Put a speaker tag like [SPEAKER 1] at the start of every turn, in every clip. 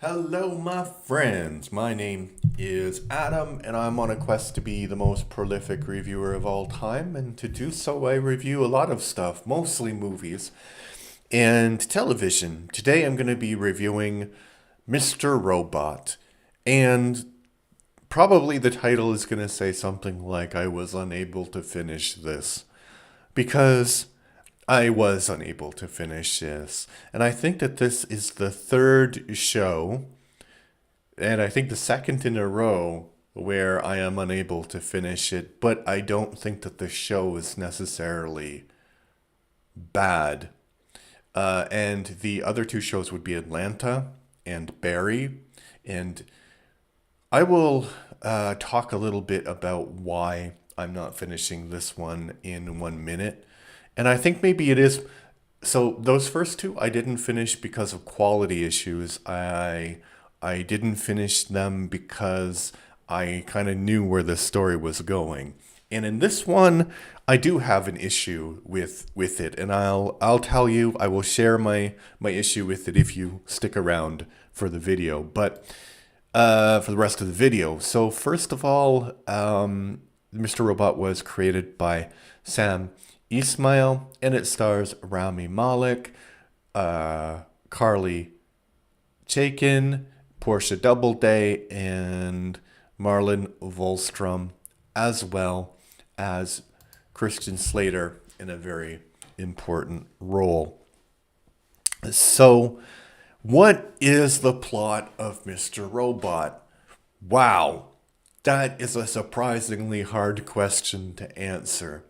[SPEAKER 1] Hello, my friends. My name is Adam, and I'm on a quest to be the most prolific reviewer of all time. And to do so, I review a lot of stuff, mostly movies and television. Today, I'm going to be reviewing Mr. Robot. And probably the title is going to say something like, I was unable to finish this. Because I was unable to finish this. And I think that this is the third show and I think the second in a row where I am unable to finish it, but I don't think that the show is necessarily bad. And the other two shows would be Atlanta and Barry. And I will talk a little bit about why I'm not finishing this one in 1 minute. And I think maybe it is. So those first two I didn't finish because of quality issues. I didn't finish them because I kind of knew where the story was going. And in this one, I do have an issue with it, and I'll tell you. I will share my issue with it if you stick around for the video. But for the rest of the video. So first of all, Mr. Robot was created by Sam Ismail, and it stars Rami Malek, Carly Chaikin, Portia Doubleday, and Marlon Volstrom, as well as Christian Slater in a very important role. So, what is the plot of Mr. Robot? Wow, that is a surprisingly hard question to answer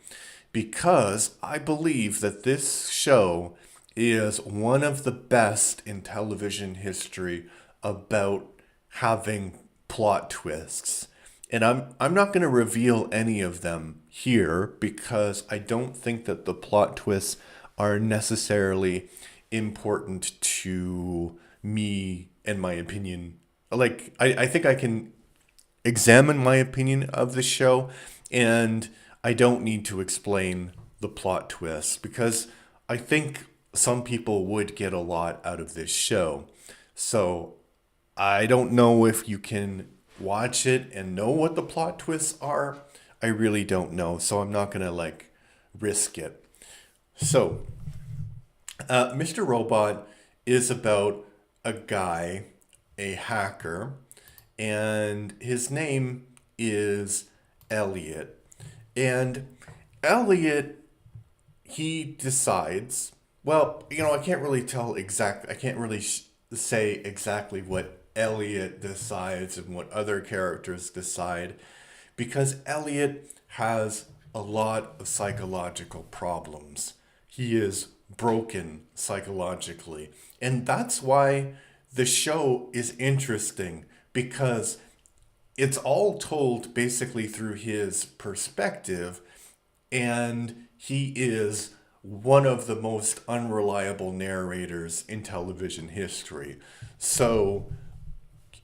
[SPEAKER 1] because I believe that this show is one of the best in television history about having plot twists. And I'm not going to reveal any of them here because I don't think that the plot twists are necessarily important to me and my opinion. Like I think I can examine my opinion of the show, and I don't need to explain the plot twists because I think some people would get a lot out of this show. So I don't know if you can watch it and know what the plot twists are. I really don't know, so I'm not gonna like risk it. So, Mr. Robot is about a guy, a hacker, and his name is Elliot. And Elliot, he decides, well, I can't really I can't really say exactly what Elliot decides and what other characters decide because Elliot has a lot of psychological problems. He is broken psychologically. And that's why the show is interesting because it's all told basically through his perspective, and he is one of the most unreliable narrators in television history. So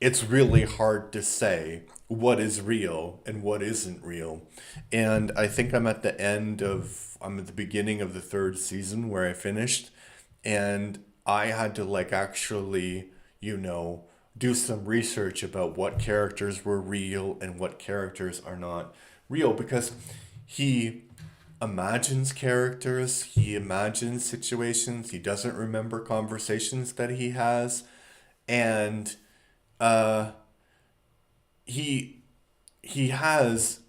[SPEAKER 1] it's really hard to say what is real and what isn't real. And I think I'm at the beginning of the third season where I finished, and I had to like actually, do some research about what characters were real and what characters are not real because he imagines characters, he imagines situations, he doesn't remember conversations that he has, and uh, he he has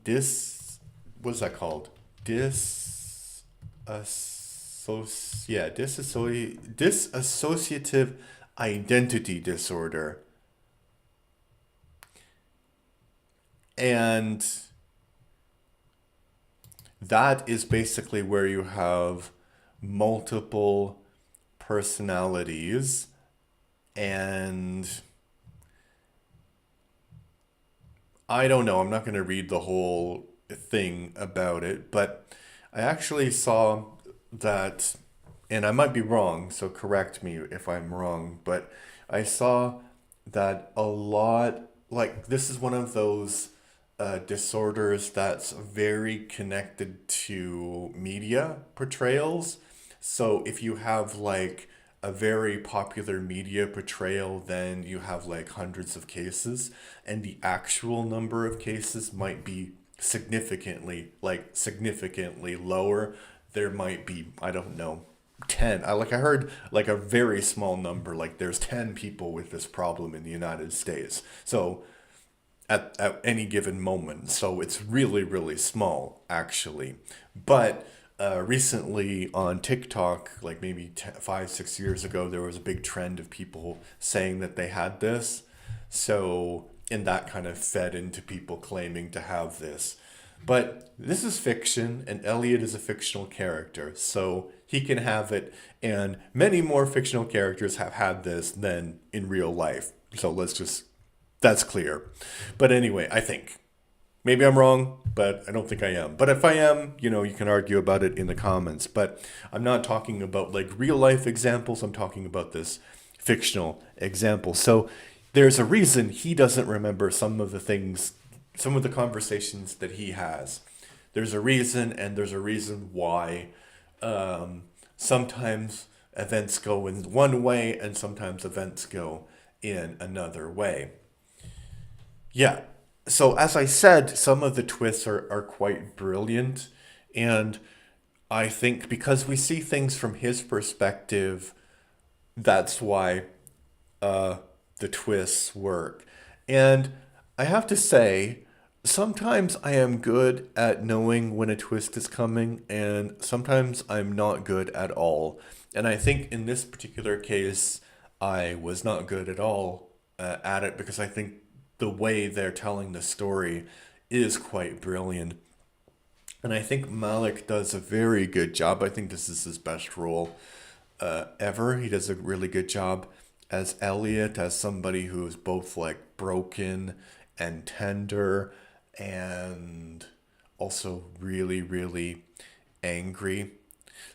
[SPEAKER 1] dis what's that called? Dissociative identity disorder. And that is basically where you have multiple personalities, and I don't know, I'm not going to read the whole thing about it, but I actually saw that, and I might be wrong, so correct me if I'm wrong, but I saw that a lot, like, this is one of those disorders that's very connected to media portrayals. So if you have, like, a very popular media portrayal, then you have like hundreds of cases, and the actual number of cases might be significantly lower. There might be, I don't know, 10. I heard like a very small number, like there's 10 people with this problem in the United States. So at any given moment. So it's really, really small, actually. But recently on TikTok, like maybe 5, 6 years ago, there was a big trend of people saying that they had this. So, and that kind of fed into people claiming to have this. But this is fiction, and Elliot is a fictional character, so he can have it, and many more fictional characters have had this than in real life. So that's clear. But anyway, I think. Maybe I'm wrong, but I don't think I am. But if I am, you can argue about it in the comments. But I'm not talking about like real life examples. I'm talking about this fictional example. So there's a reason he doesn't remember some of the conversations that he has. There's a reason, and there's a reason why sometimes events go in one way and sometimes events go in another way. Yeah. So as I said, some of the twists are quite brilliant. And I think because we see things from his perspective, that's why the twists work. And I have to say, sometimes I am good at knowing when a twist is coming, and sometimes I'm not good at all. And I think in this particular case, I was not good at all at it because I think the way they're telling the story is quite brilliant. And I think Malik does a very good job. I think this is his best role ever. He does a really good job as Elliot, as somebody who is both like broken and tender and also really, really angry.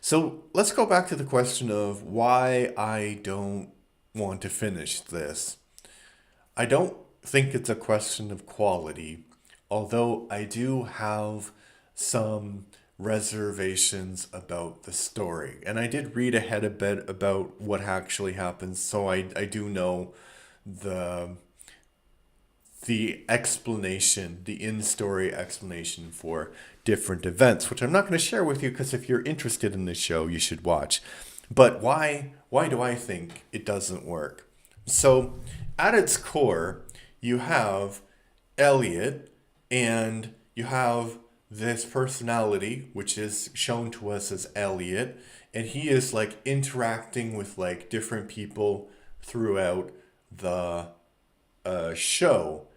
[SPEAKER 1] So let's go back to the question of why I don't want to finish this. I don't think it's a question of quality, although I do have some reservations about the story. And I did read ahead a bit about what actually happens, so I do know the explanation, the in-story explanation for different events, which I'm not going to share with you because if you're interested in this show, you should watch. But why do I think it doesn't work? So at its core, you have Elliot and you have this personality, which is shown to us as Elliot, and he is like interacting with like different people throughout the show.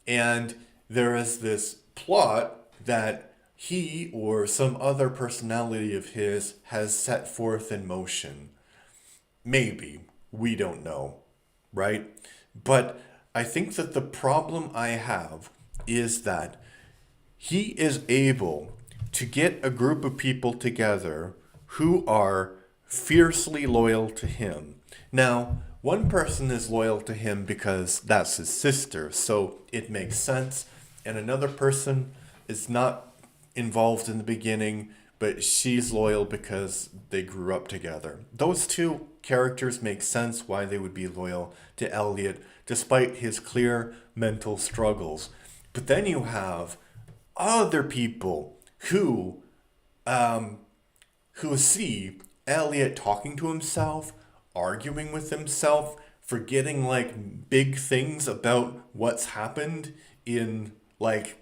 [SPEAKER 1] And there is this plot that he or some other personality of his has set forth in motion. Maybe. We don't know. Right? But I think that the problem I have is that he is able to get a group of people together who are fiercely loyal to him. Now, one person is loyal to him because that's his sister, so it makes sense. And another person is not involved in the beginning, but she's loyal because they grew up together. Those two characters make sense why they would be loyal to Elliot, despite his clear mental struggles. But then you have other people who see Elliot talking to himself, arguing with himself, forgetting like big things about what's happened in like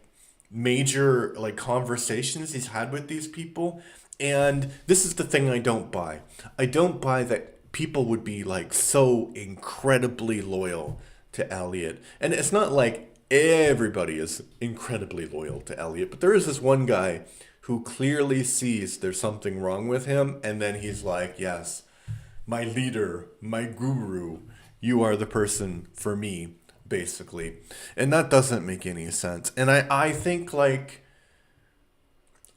[SPEAKER 1] major like conversations he's had with these people. And this is the thing I don't buy. I don't buy that people would be like so incredibly loyal to Elliot. And it's not like everybody is incredibly loyal to Elliot, but there is this one guy who clearly sees there's something wrong with him, and then he's like, yes, my leader, my guru, you are the person for me, basically. And that doesn't make any sense. And I think like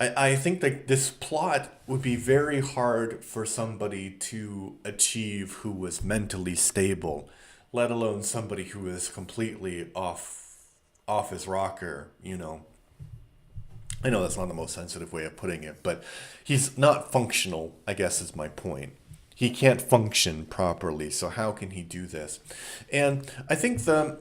[SPEAKER 1] I think that this plot would be very hard for somebody to achieve who was mentally stable, let alone somebody who is completely off his rocker, you know. I know that's not the most sensitive way of putting it, but he's not functional, I guess is my point. he can't function properly. So how can he do this? And I think the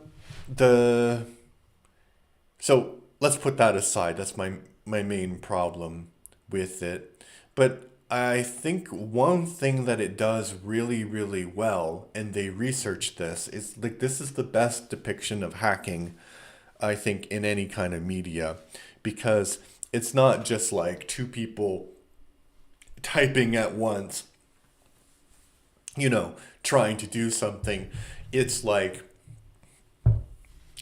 [SPEAKER 1] so let's put that aside. That's my main problem with it. But I think one thing that it does really, really well, and they researched this, is like this is the best depiction of hacking, I think, in any kind of media, because it's not just like two people typing at once, trying to do something. It's like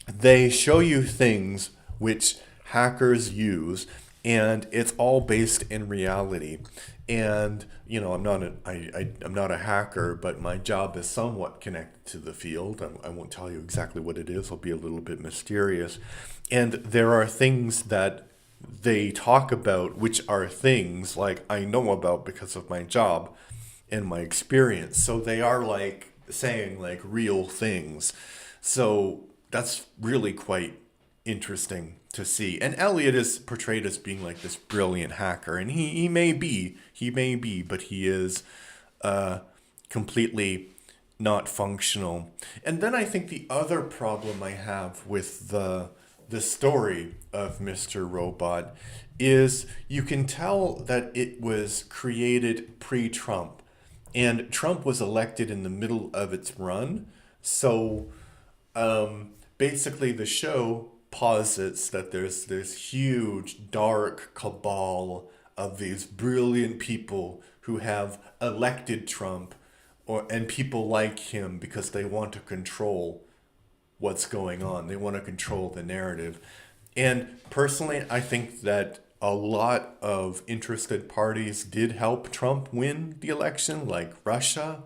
[SPEAKER 1] they show you things which hackers use, and it's all based in reality. And I'm not a hacker, but my job is somewhat connected to the field. I won't tell you exactly what it is. I'll be a little bit mysterious. And there are things that they talk about which are things like I know about because of my job and my experience. So they are like saying like real things. So that's really quite interesting to see. And Elliot is portrayed as being like this brilliant hacker, and he may be, but he is completely not functional. And then I think the other problem I have with the story of Mr. Robot is you can tell that it was created pre-Trump, and Trump was elected in the middle of its run. So basically, the show posits that there's this huge dark cabal of these brilliant people who have elected Trump, and people like him because they want to control what's going on. They want to control the narrative. And personally, I think that a lot of interested parties did help Trump win the election, like Russia.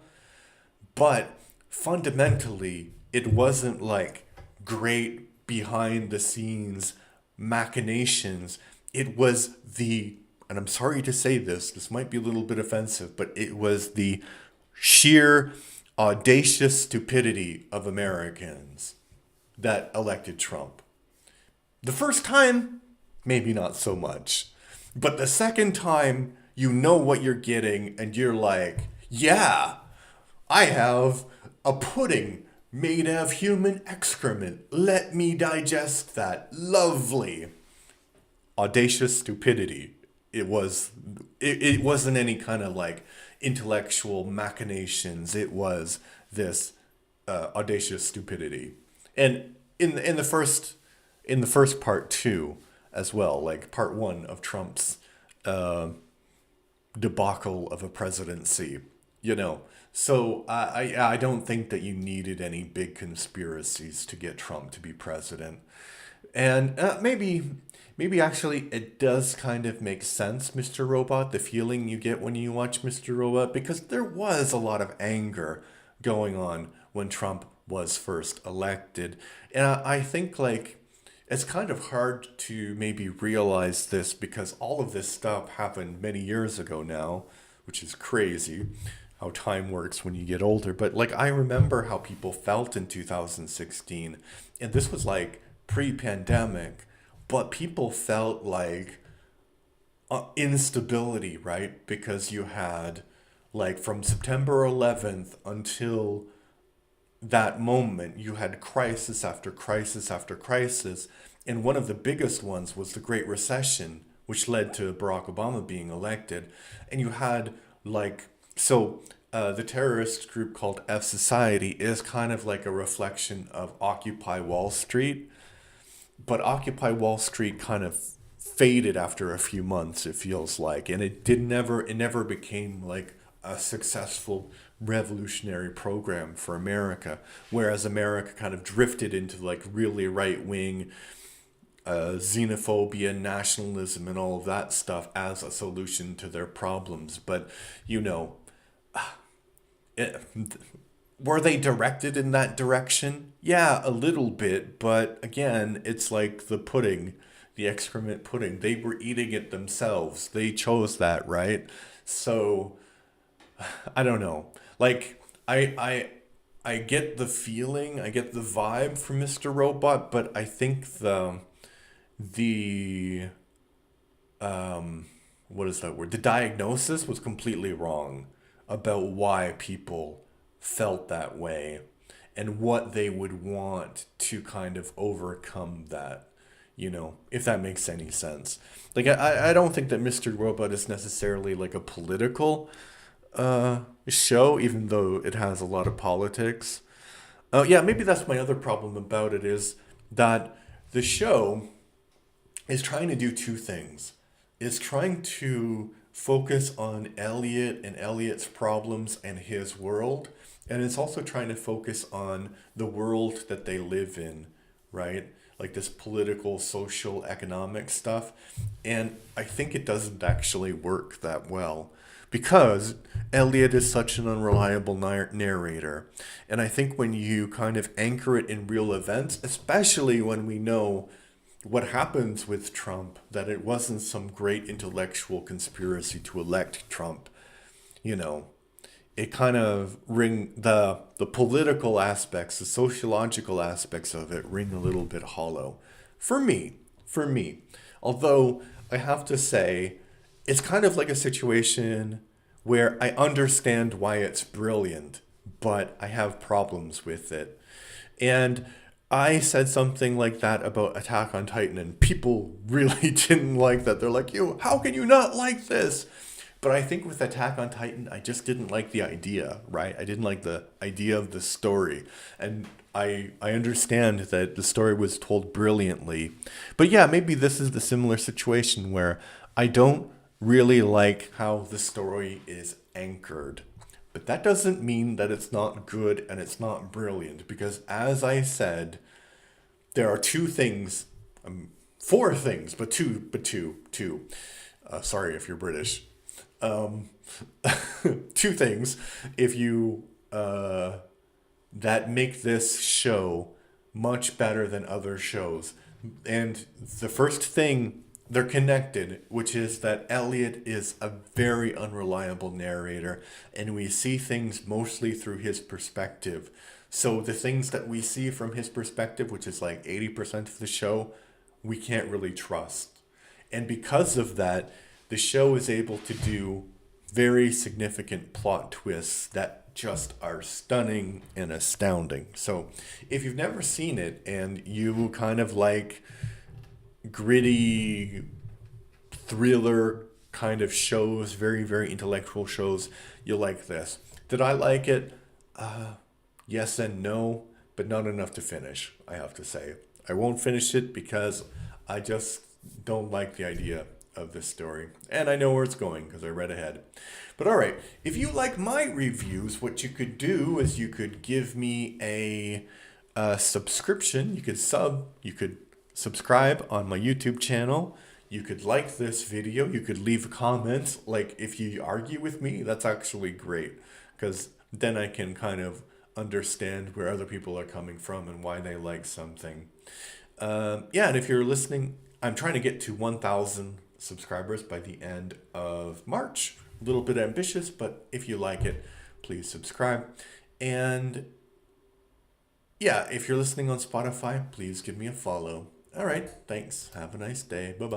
[SPEAKER 1] But fundamentally, it wasn't like great behind the scenes machinations. It was and I'm sorry to say this might be a little bit offensive, but it was the sheer audacious stupidity of Americans that elected Trump. The first time, maybe not so much. But the second time, you know what you're getting, and you're like, yeah, I have a pudding made of human excrement. Let me digest that. Lovely. Audacious stupidity. It wasn't any kind of like intellectual machinations. It was this audacious stupidity. And in the first part too, as well, like part one of Trump's uh, debacle of a presidency, you know. So I don't think that you needed any big conspiracies to get Trump to be president. And maybe actually it does kind of make sense, Mr. Robot, the feeling you get when you watch Mr. Robot, because there was a lot of anger going on when Trump was first elected. And I think like it's kind of hard to maybe realize this because all of this stuff happened many years ago now, which is crazy how time works when you get older. But like I remember how people felt in 2016, and this was like pre-pandemic, but people felt like instability, right? Because you had like from September 11th until that moment, you had crisis after crisis after crisis. And one of the biggest ones was the Great Recession, which led to Barack Obama being elected. And you had like, the terrorist group called F Society is kind of like a reflection of Occupy Wall Street. But Occupy Wall Street kind of faded after a few months, it feels like. And it never became like a successful revolutionary program for America, whereas America kind of drifted into like really right wing xenophobia, nationalism, and all of that stuff as a solution to their problems. But you know, it, were they directed in that direction? Yeah, a little bit, but again, it's like the pudding, the excrement pudding. They were eating it themselves. They chose that, right? So I don't know. Like I get the feeling, I get the vibe from Mr. Robot, but I think the what is that word? The diagnosis was completely wrong. about why people felt that way and what they would want to kind of overcome that, if that makes any sense. Like, I don't think that Mr. Robot is necessarily like a political show, even though it has a lot of politics. Yeah, maybe that's my other problem about it is that the show is trying to do two things. It's trying to focus on Elliot and Elliot's problems and his world, and it's also trying to focus on the world that they live in, right? Like this political, social, economic stuff. And I think it doesn't actually work that well because Elliot is such an unreliable narrator. And I think when you kind of anchor it in real events, especially when we know what happens with Trump, that it wasn't some great intellectual conspiracy to elect Trump, you know, it kind of ring the political aspects, the sociological aspects of it ring a little bit hollow for me. Although I have to say, it's kind of like a situation where I understand why it's brilliant, but I have problems with it. And I said something like that about Attack on Titan, and people really didn't like that. They're like, "You, how can you not like this?" But I think with Attack on Titan, I just didn't like the idea, right? I didn't like the idea of the story. And I understand that the story was told brilliantly. But yeah, maybe this is the similar situation where I don't really like how the story is anchored. But that doesn't mean that it's not good and it's not brilliant, because as I said, there are two things, four things, but two. Sorry if you're British. Um, two things, if you that make this show much better than other shows. And the first thing, they're connected, which is that Elliot is a very unreliable narrator, and we see things mostly through his perspective. So the things that we see from his perspective, which is like 80% of the show, we can't really trust. And because of that, the show is able to do very significant plot twists that just are stunning and astounding. So if you've never seen it and you kind of like gritty thriller kind of shows, very, very intellectual shows, you'll like this. Did I like it? Yes and no, but not enough to finish, I have to say. I won't finish it because I just don't like the idea of this story. And I know where it's going because I read ahead. But all right, if you like my reviews, what you could do is you could give me a subscription. You could subscribe on my YouTube channel. You could like this video. You could leave comments. Like if you argue with me, that's actually great because then I can kind of understand where other people are coming from and why they like something. Yeah, and if you're listening, I'm trying to get to 1,000 subscribers by the end of March. A little bit ambitious, but if you like it, please subscribe. And yeah, if you're listening on Spotify, please give me a follow. All right, thanks. Have a nice day. Bye bye.